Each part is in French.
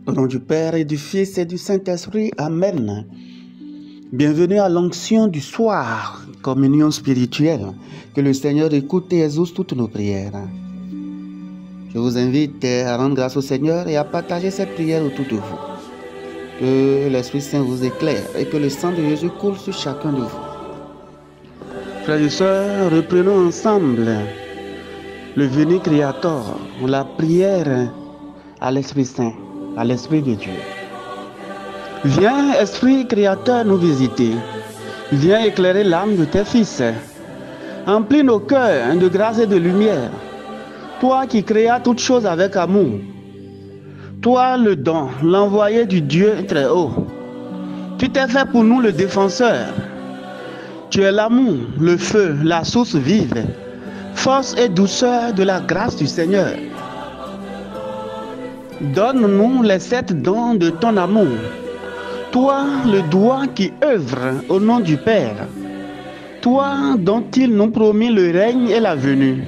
Au nom du Père et du Fils et du Saint-Esprit, Amen. Bienvenue à l'onction du soir, communion spirituelle. Que le Seigneur écoute et exauce toutes nos prières. Je vous invite à rendre grâce au Seigneur et à partager cette prière autour de vous. Que l'Esprit Saint vous éclaire et que le sang de Jésus coule sur chacun de vous. Frères et sœurs, reprenons ensemble le Veni Creator, la prière à l'Esprit Saint, à l'Esprit de Dieu. Viens, Esprit Créateur, nous visiter. Viens éclairer l'âme de tes fils. Emplis nos cœurs de grâce et de lumière. Toi qui créas toutes choses avec amour. Toi le don, l'envoyé du Dieu très haut. Tu t'es fait pour nous le défenseur. Tu es l'amour, le feu, la source vive, force et douceur de la grâce du Seigneur. Donne-nous les 7 dons de ton amour. Toi, le doigt qui œuvre au nom du Père. Toi dont il nous promit le règne et la venue.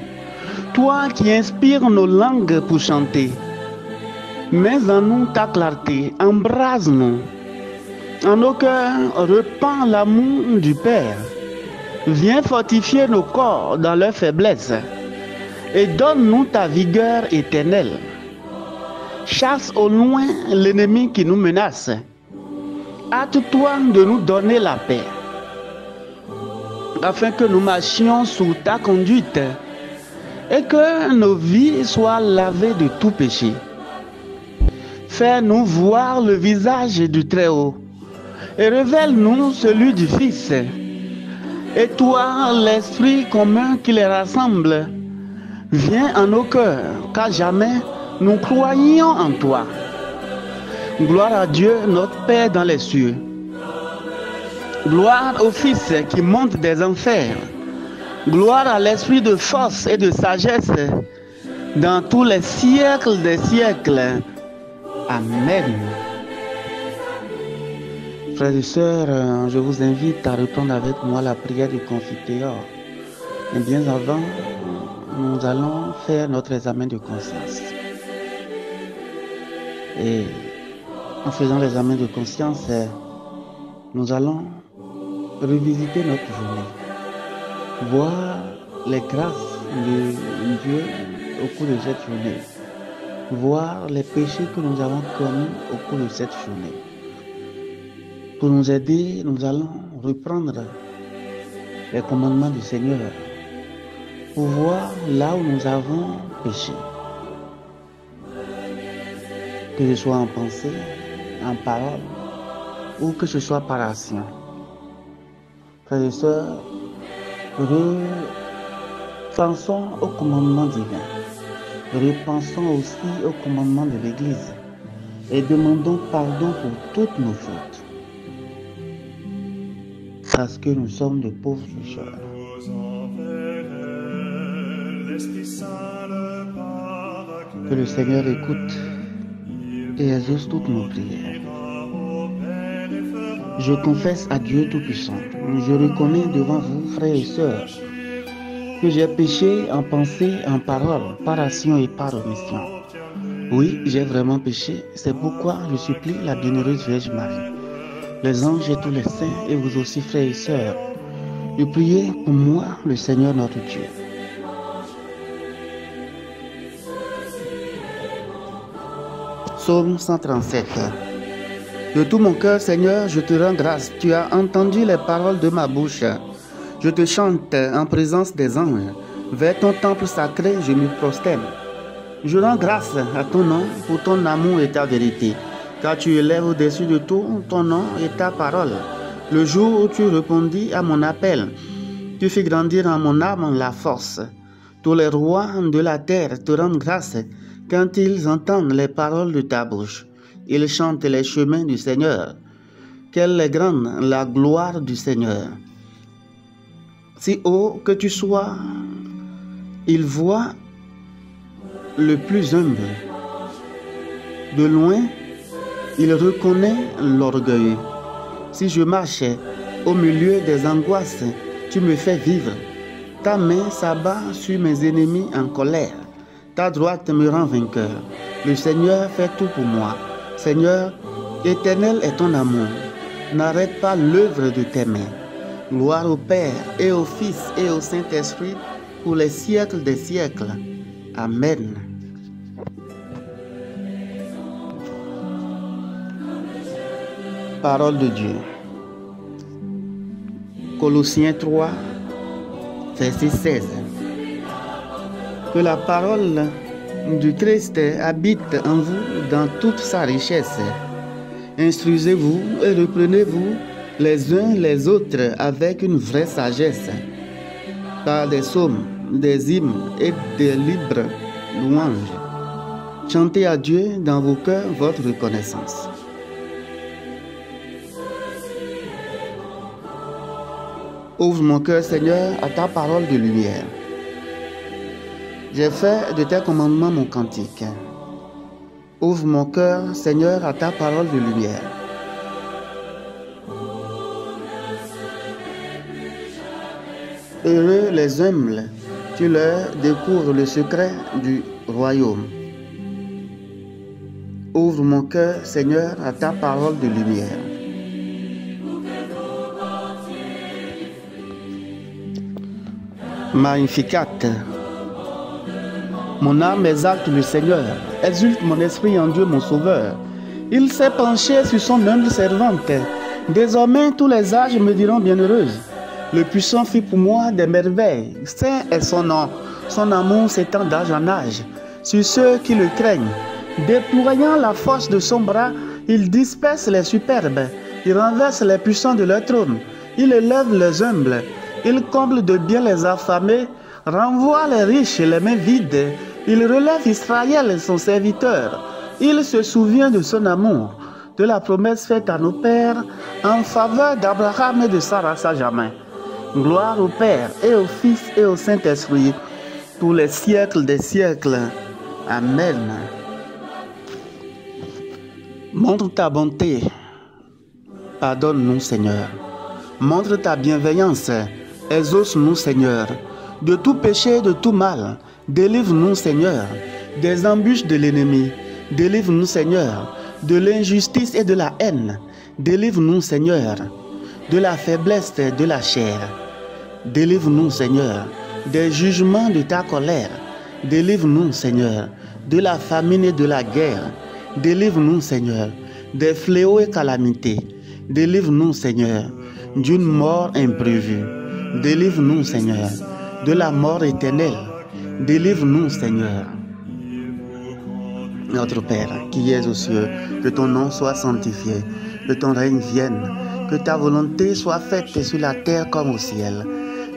Toi qui inspires nos langues pour chanter. Mets en nous ta clarté, embrase-nous. En nos cœurs, repends l'amour du Père. Viens fortifier nos corps dans leur faiblesse. Et donne-nous ta vigueur éternelle. Chasse au loin l'ennemi qui nous menace. Hâte-toi de nous donner la paix, afin que nous marchions sous ta conduite et que nos vies soient lavées de tout péché. Fais-nous voir le visage du Très-Haut et révèle-nous celui du Fils. Et toi, l'Esprit commun qui les rassemble, viens en nos cœurs, car jamais nous croyons en toi. Gloire à Dieu, notre Père dans les cieux. Gloire au Fils qui monte des enfers. Gloire à l'Esprit de force et de sagesse dans tous les siècles des siècles. Amen. Frères et sœurs, je vous invite à reprendre avec moi la prière du Confiteor. Mais bien avant, nous allons faire notre examen de conscience. Et en faisant l'examen de conscience, nous allons revisiter notre journée, voir les grâces de Dieu au cours de cette journée, voir les péchés que nous avons commis au cours de cette journée. Pour nous aider, nous allons reprendre les commandements du Seigneur pour voir là où nous avons péché, que ce soit en pensée, en parole, ou que ce soit par action. Frères et sœurs, repensons au commandement divin. Repensons aussi au commandement de l'Église. Et demandons pardon pour toutes nos fautes. Parce que nous sommes de pauvres pécheurs. Que le Seigneur écoute et exauce toutes nos prières. Je confesse à Dieu Tout-Puissant, je reconnais devant vous, frères et sœurs, que j'ai péché en pensée, en parole, par action et par omission. Oui, j'ai vraiment péché, c'est pourquoi je supplie la bienheureuse Vierge Marie, les anges et tous les saints, et vous aussi, frères et sœurs, de prier pour moi, le Seigneur notre Dieu. Psaume 137. De tout mon cœur, Seigneur, je te rends grâce. Tu as entendu les paroles de ma bouche. Je te chante en présence des anges. Vers ton temple sacré, je me prosterne. Je rends grâce à ton nom pour ton amour et ta vérité, car tu élèves au-dessus de tout ton nom et ta parole. Le jour où tu répondis à mon appel, tu fis grandir en mon âme la force. Tous les rois de la terre te rendent grâce quand ils entendent les paroles de ta bouche. Ils chantent les chemins du Seigneur. Quelle est grande la gloire du Seigneur. Si haut que tu sois, il voit le plus humble. De loin, il reconnaît l'orgueilleux. Si je marche au milieu des angoisses, tu me fais vivre. Ta main s'abat sur mes ennemis en colère. Ta droite me rend vainqueur. Le Seigneur fait tout pour moi. Seigneur, éternel est ton amour. N'arrête pas l'œuvre de tes mains. Gloire au Père et au Fils et au Saint-Esprit pour les siècles des siècles. Amen. Parole de Dieu. Colossiens 3, verset 16. Que la parole du Christ habite en vous dans toute sa richesse. Instruisez-vous et reprenez-vous les uns les autres avec une vraie sagesse, par des psaumes, des hymnes et des libres louanges. Chantez à Dieu dans vos cœurs votre reconnaissance. Ouvre mon cœur, Seigneur, à ta parole de lumière. J'ai fait de tes commandements mon cantique. Ouvre mon cœur, Seigneur, à ta parole de lumière. Heureux les humbles, tu leur découvres le secret du royaume. Ouvre mon cœur, Seigneur, à ta parole de lumière. Magnificat. Mon âme exalte le Seigneur, exulte mon esprit en Dieu mon Sauveur. Il s'est penché sur son humble servante. Désormais tous les âges me diront bienheureuse. Le puissant fit pour moi des merveilles. Saint est son nom, son amour s'étend d'âge en âge sur ceux qui le craignent. Déployant la force de son bras, il disperse les superbes, il renverse les puissants de leur trône, il élève les humbles, il comble de bien les affamés, renvoie les riches et les mains vides. Il relève Israël, son serviteur. Il se souvient de son amour, de la promesse faite à nos pères en faveur d'Abraham et de Sarah sa jamais. Gloire au Père et au Fils et au Saint-Esprit pour les siècles des siècles. Amen. Montre ta bonté. Pardonne-nous, Seigneur. Montre ta bienveillance. Exauce-nous, Seigneur. De tout péché, de tout mal. Délivre-nous, Seigneur, des embûches de l'ennemi. Délivre-nous, Seigneur, de l'injustice et de la haine. Délivre-nous, Seigneur, de la faiblesse de la chair. Délivre-nous, Seigneur, des jugements de ta colère. Délivre-nous, Seigneur, de la famine et de la guerre. Délivre-nous, Seigneur, des fléaux et calamités. Délivre-nous, Seigneur, d'une mort imprévue. Délivre-nous, Seigneur, de la mort éternelle. Délivre-nous, Seigneur. Notre Père, qui es aux cieux, que ton nom soit sanctifié, que ton règne vienne, que ta volonté soit faite sur la terre comme au ciel.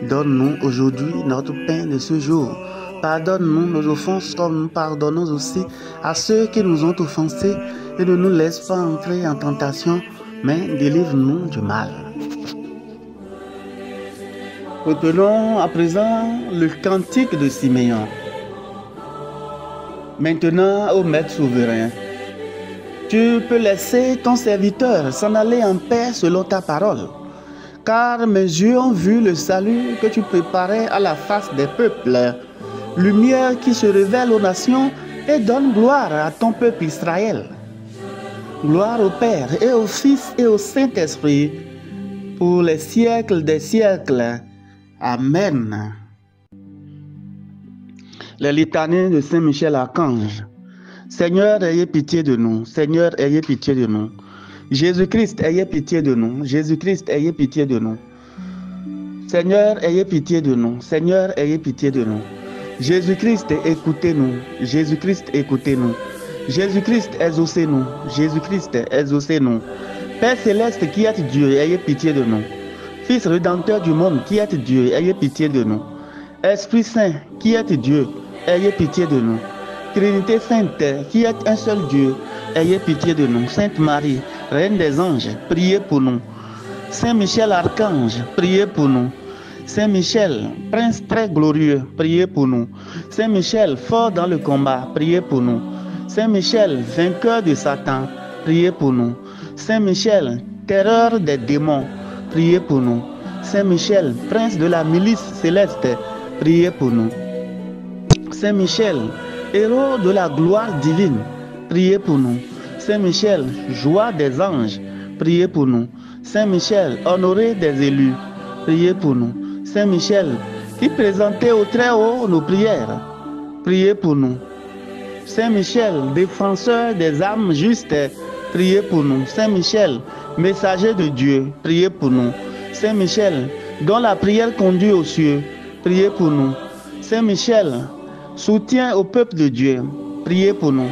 Donne-nous aujourd'hui notre pain de ce jour. Pardonne-nous nos offenses comme nous pardonnons aussi à ceux qui nous ont offensés, et ne nous laisse pas entrer en tentation, mais délivre-nous du mal. Retenons à présent le cantique de Siméon. Maintenant, ô Maître souverain, tu peux laisser ton serviteur s'en aller en paix selon ta parole, car mes yeux ont vu le salut que tu préparais à la face des peuples, lumière qui se révèle aux nations et donne gloire à ton peuple Israël. Gloire au Père et au Fils et au Saint-Esprit, pour les siècles des siècles. Amen. Les litanies de Saint Michel Archange. Seigneur, ayez pitié de nous. Seigneur, ayez pitié de nous. Jésus-Christ, ayez pitié de nous. Jésus-Christ, ayez pitié de nous. Seigneur, ayez pitié de nous. Seigneur, ayez pitié de nous. Jésus-Christ, écoutez-nous. Jésus-Christ, écoutez-nous. Jésus-Christ, exaucez-nous. Jésus-Christ, exaucez-nous. Père céleste qui êtes Dieu, ayez pitié de nous. Fils rédempteur du monde qui êtes Dieu, ayez pitié de nous. Esprit Saint qui êtes Dieu, ayez pitié de nous. Trinité Sainte qui êtes un seul Dieu, ayez pitié de nous. Sainte Marie, Reine des anges, priez pour nous. Saint Michel Archange, priez pour nous. Saint Michel, Prince très glorieux, priez pour nous. Saint Michel, fort dans le combat, priez pour nous. Saint Michel, vainqueur de Satan, priez pour nous. Saint Michel, terreur des démons, priez pour nous. Saint Michel, prince de la milice céleste, priez pour nous. Saint Michel, héros de la gloire divine, priez pour nous. Saint Michel, joie des anges, priez pour nous. Saint Michel, honoré des élus, priez pour nous. Saint Michel, qui présentait au Très-Haut nos prières, priez pour nous. Saint Michel, défenseur des âmes justes, priez pour nous. Saint Michel, messager de Dieu, priez pour nous. Saint Michel, dont la prière conduit aux cieux, priez pour nous. Saint Michel, soutien au peuple de Dieu, priez pour nous.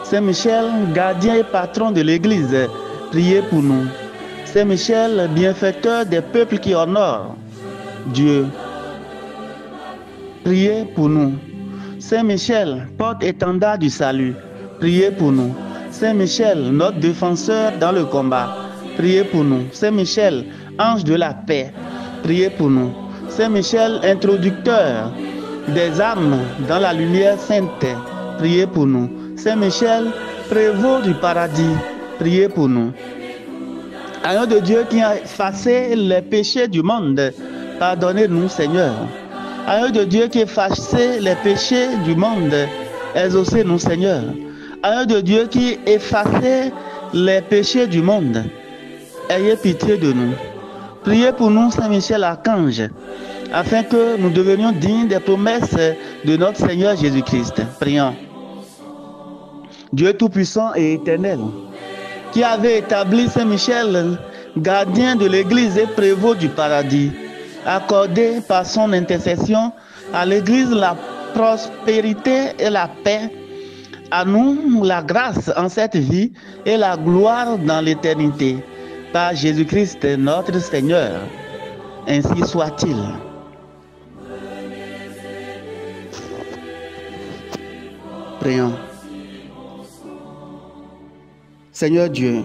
Saint Michel, gardien et patron de l'Église, priez pour nous. Saint Michel, bienfaiteur des peuples qui honorent Dieu, priez pour nous. Saint Michel, porte-étendard du salut, priez pour nous. Saint Michel, notre défenseur dans le combat, priez pour nous. Saint Michel, ange de la paix, priez pour nous. Saint Michel, introducteur des âmes dans la lumière sainte, priez pour nous. Saint Michel, prévôt du paradis, priez pour nous. Agneau de Dieu qui a effacé les péchés du monde, pardonnez-nous, Seigneur. Agneau de Dieu qui a effacé les péchés du monde, exaucez-nous, Seigneur. Agneau de Dieu qui a effacé les péchés du monde, ayez pitié de nous. Priez pour nous, Saint Michel Archange, afin que nous devenions dignes des promesses de notre Seigneur Jésus-Christ. Prions. Dieu Tout-Puissant et Éternel, qui avait établi Saint Michel, gardien de l'Église et prévôt du paradis, accordez par son intercession à l'Église la prospérité et la paix, à nous la grâce en cette vie et la gloire dans l'éternité. Par Jésus-Christ notre Seigneur, ainsi soit-il. Prions. Seigneur Dieu,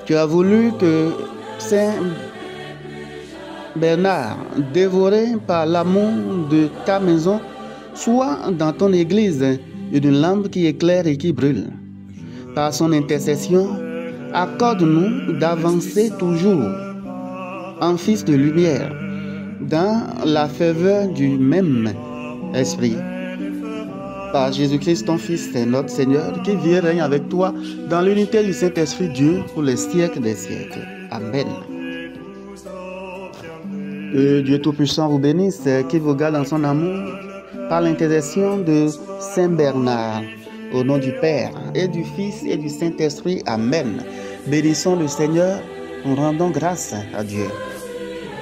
tu as voulu que Saint Bernard, dévoré par l'amour de ta maison, soit dans ton église une lampe qui éclaire et qui brûle. Par son intercession, accorde-nous d'avancer toujours en fils de lumière, dans la ferveur du même esprit. Par Jésus-Christ, ton Fils, notre Seigneur, qui vit et règne avec toi dans l'unité du Saint-Esprit Dieu pour les siècles des siècles. Amen. Que Dieu Tout-Puissant vous bénisse, qui vous garde dans son amour, par l'intercession de Saint Bernard. Au nom du Père, et du Fils, et du Saint-Esprit. Amen. Bénissons le Seigneur, nous rendons grâce à Dieu.